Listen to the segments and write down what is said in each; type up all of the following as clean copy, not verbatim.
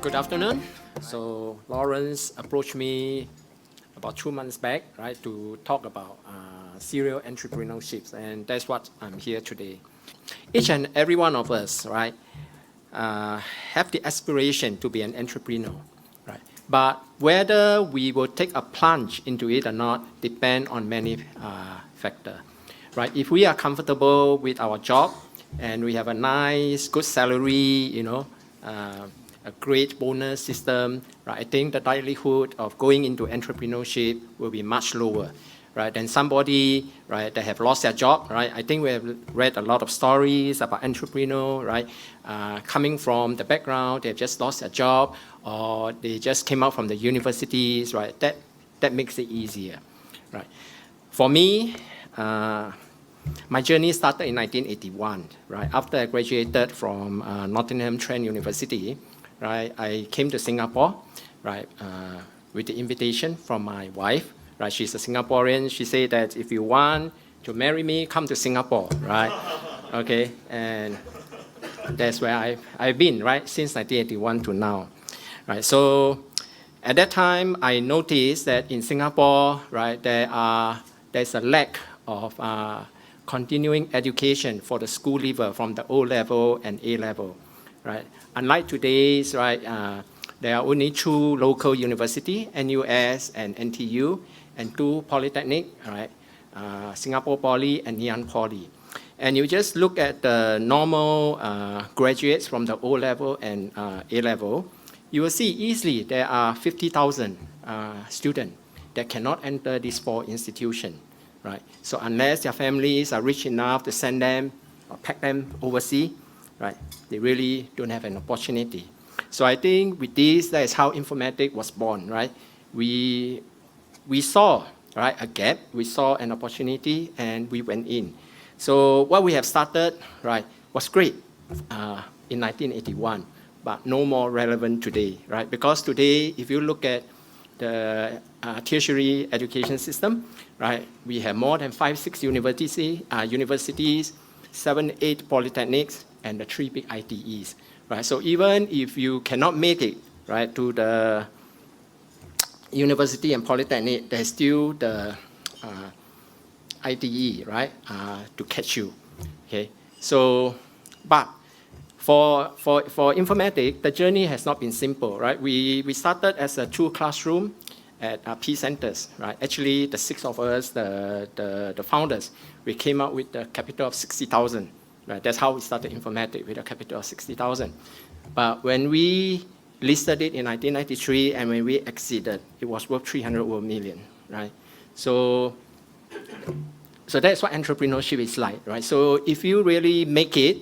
Good afternoon. So Lawrence approached me about 2 months back, right, to talk about serial entrepreneurships, and that's what I'm here today. Each and every one of us, right, have the aspiration to be an entrepreneur, right? But whether we will take a plunge into it or not depend on many factors, right? If we are comfortable with our job and we have a nice, good salary, a great bonus system, right? I think the likelihood of going into entrepreneurship will be much lower, right? Than somebody, right, that have lost their job, right? I think we have read a lot of stories about entrepreneurs, right? Coming from the background, they've just lost their job, or they just came out from the universities, right? That makes it easier, right? For me, my journey started in 1981, right? After I graduated from Nottingham Trent University, right? I came to Singapore, right? With the invitation from my wife, right? She's a Singaporean. She said that if you want to marry me, come to Singapore, right? Okay, and that's where I've been, right? Since 1981 to now, right? So at that time, I noticed that in Singapore, right, there's a lack of continuing education for the school level from the O level and A level, right? Unlike today's, right, there are only 2 local universities, NUS and NTU, and 2 polytechnic, right? Singapore Poly and Ngee Poly. And you just look at the normal graduates from the O level and A level, you will see easily there are 50,000 students that cannot enter these 4 institutions, right? So unless their families are rich enough to send them or pack them overseas, right, they really don't have an opportunity. So I think with this, that is how Informatics was born, right? We saw, right, a gap, we saw an opportunity, and we went in. So what we have started, right, was great in 1981, but no more relevant today, right? Because today, if you look at the tertiary education system, right, we have more than 5-6 universities, 7-8 polytechnics, and the 3 big ITEs, right? So even if you cannot make it, right, to the university and polytechnic, there's still the ITE, right, to catch you, okay? So, but for Informatics, the journey has not been simple, right? We started as a 2 classroom at P centers, right? Actually, the 6 of us, the founders, we came up with the capital of 60,000. Right, that's how we started Informatics, with a capital of 60,000. But when we listed it in 1993 and when we exited, it was worth 300 million, right? So that's what entrepreneurship is like, right? So if you really make it,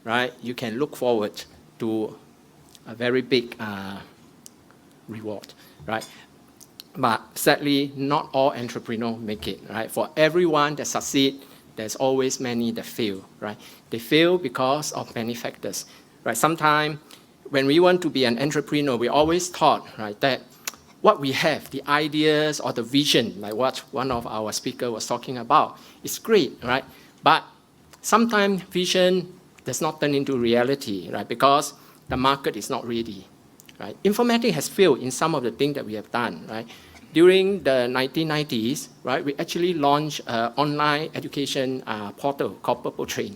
right, you can look forward to a very big reward, right? But sadly, not all entrepreneurs make it, right? For everyone that succeeds, there's always many that fail, right? They fail because of many factors, right? Sometimes when we want to be an entrepreneur, we always thought, right, that what we have, the ideas or the vision, like what one of our speakers was talking about, is great, right? But sometimes vision does not turn into reality, right? Because the market is not ready, right? Informatics has failed in some of the things that we have done, right? During the 1990s, right, we actually launched an online education portal called Purple Train.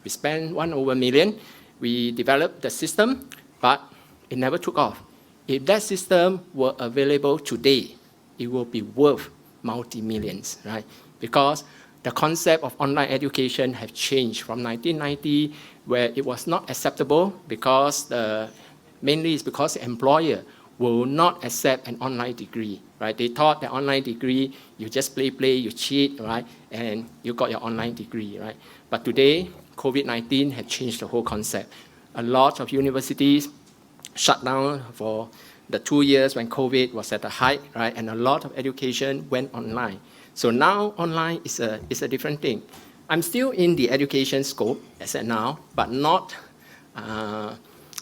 We spent $1 million. We developed the system, but it never took off. If that system were available today, it will be worth multi-millions, right? Because the concept of online education have changed from 1990, where it was not acceptable because mainly it's because the employer will not accept an online degree, right? They thought the online degree, you just play, you cheat, right? And you got your online degree, right? But today, COVID-19 had changed the whole concept. A lot of universities shut down for the 2 years when COVID was at the height, right? And a lot of education went online. So now online is a different thing. I'm still in the education scope as of now, but not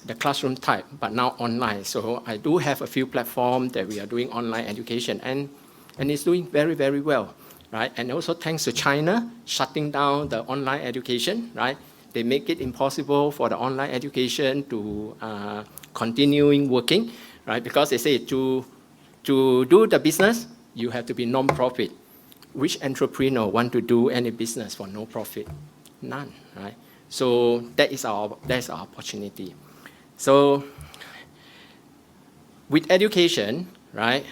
the classroom type, but now online. So I do have a few platforms that we are doing online education, and it's doing very, very well, right? And also thanks to China shutting down the online education, right? They make it impossible for the online education to continuing working, right? Because they say to do the business, you have to be non-profit. Which entrepreneur want to do any business for no profit? None, right? So that's our opportunity. So with education, right,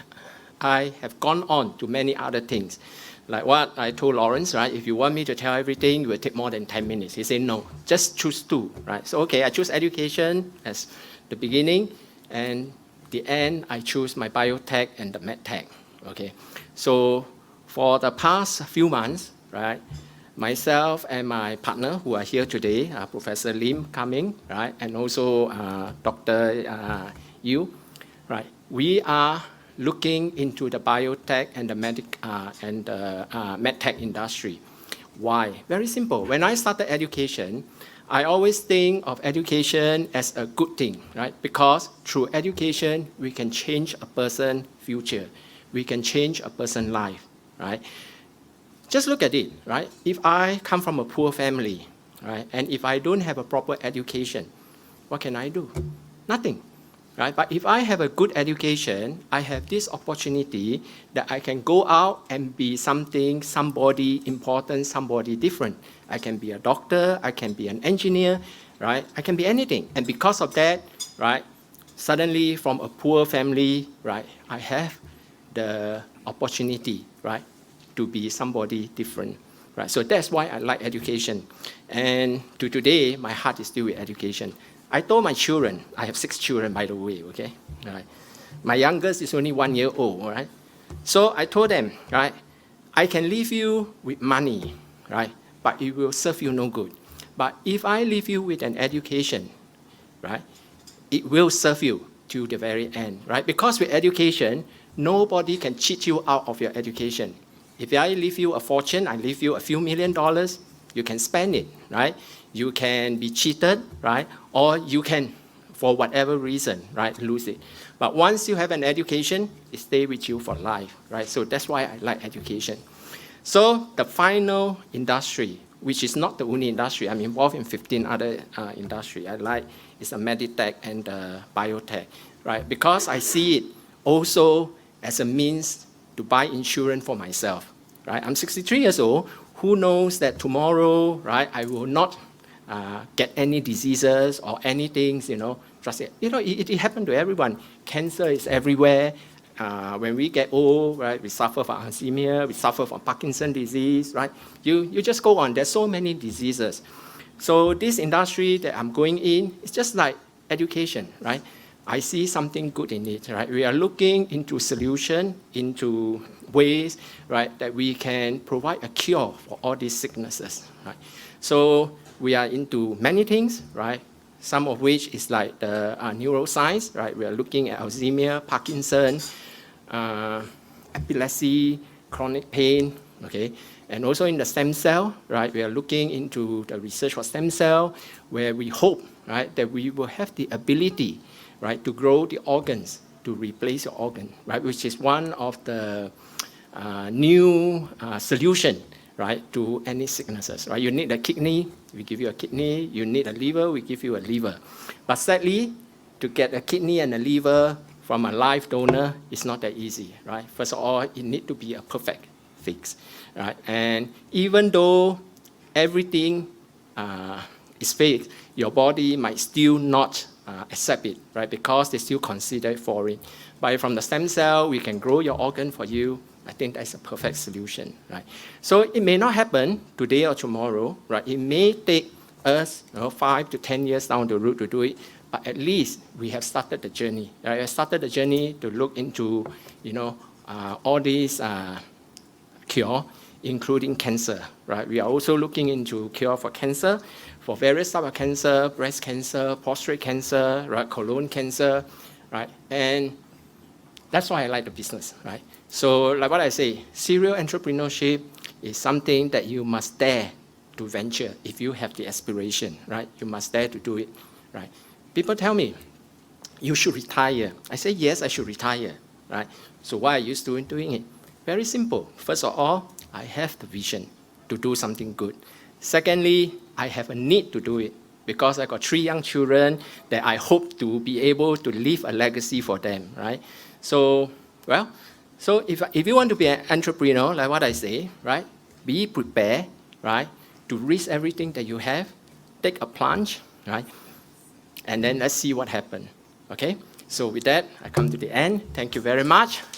I have gone on to many other things. Like what I told Lawrence, right, if you want me to tell everything, it will take more than 10 minutes. He said, no, just choose two, right? So, okay, I choose education as the beginning, and the end, I choose my biotech and the medtech, okay? So for the past few months, right, myself and my partner who are here today, Professor Lim coming, right, and also Dr. Yu, right, we are looking into the biotech and the medtech industry. Why? Very simple. When I started education, I always think of education as a good thing, right? Because through education, we can change a person's future. We can change a person's life, right? Just look at it, right? If I come from a poor family, right, and if I don't have a proper education, what can I do? Nothing. Right? But if I have a good education, I have this opportunity that I can go out and be somebody important, somebody different. I can be a doctor, I can be an engineer, right? I can be anything. And because of that, right, suddenly from a poor family, right, I have the opportunity, right, to be somebody different. Right? So that's why I like education. And to today, my heart is still with education. I told my children, I have 6 children, by the way, okay? All right. My youngest is only 1 year old, all right? So I told them, right, I can leave you with money, right, but it will serve you no good. But if I leave you with an education, right, it will serve you to the very end, right? Because with education, nobody can cheat you out of your education. If I leave you a fortune, I leave you a few $1,000,000, you can spend it, right? You can be cheated, right? Or you can, for whatever reason, right, lose it. But once you have an education, it stays with you for life, right? So that's why I like education. So the final industry, which is not the only industry, I'm involved in 15 other industries I like, is the medtech and the biotech, right? Because I see it also as a means to buy insurance for myself, right? I'm 63 years old. Who knows that tomorrow, right, I will not get any diseases or anything, trust it. It happened to everyone. Cancer is everywhere. When we get old, right, we suffer from Alzheimer's, we suffer from Parkinson's disease, right? You just go on. There's so many diseases. So this industry that I'm going in, it's just like education, right? I see something good in it, right? We are looking into solution, into ways, right, that we can provide a cure for all these sicknesses, right? So we are into many things, right? Some of which is like the neuroscience, right? We are looking at Alzheimer's, Parkinson's, epilepsy, chronic pain, okay? And also in the stem cell, right? We are looking into the research for stem cell, where we hope, right, that we will have the ability, right, to grow the organs, to replace your organ, right? Which is one of the new solution, right, to any sicknesses, right? You need a kidney, we give you a kidney. You need a liver, we give you a liver. But sadly, to get a kidney and a liver from a live donor is not that easy, right? First of all, it needs to be a perfect fix, right? And even though everything is fake, your body might still not accept it, right? Because they still consider it foreign. But from the stem cell, we can grow your organ for you. I think that's a perfect solution, right? So it may not happen today or tomorrow, right? It may take us 5 to 10 years down the road to do it, but at least we have started the journey, right? We have started the journey to look into, all these cure, including cancer, right? We are also looking into cure for cancer, for various types of cancer, breast cancer, prostate cancer, right? Colon cancer, right? And that's why I like the business, right? So like what I say, serial entrepreneurship is something that you must dare to venture if you have the aspiration, right? You must dare to do it, right? People tell me, you should retire. I say, yes, I should retire, right? So why are you still doing it? Very simple. First of all, I have the vision to do something good. Secondly, I have a need to do it because I got 3 young children that I hope to be able to leave a legacy for them, right? So, well, so if you want to be an entrepreneur, like what I say, right, be prepared, right, to risk everything that you have, take a plunge, right, and then let's see what happens, okay? So with that, I come to the end. Thank you very much.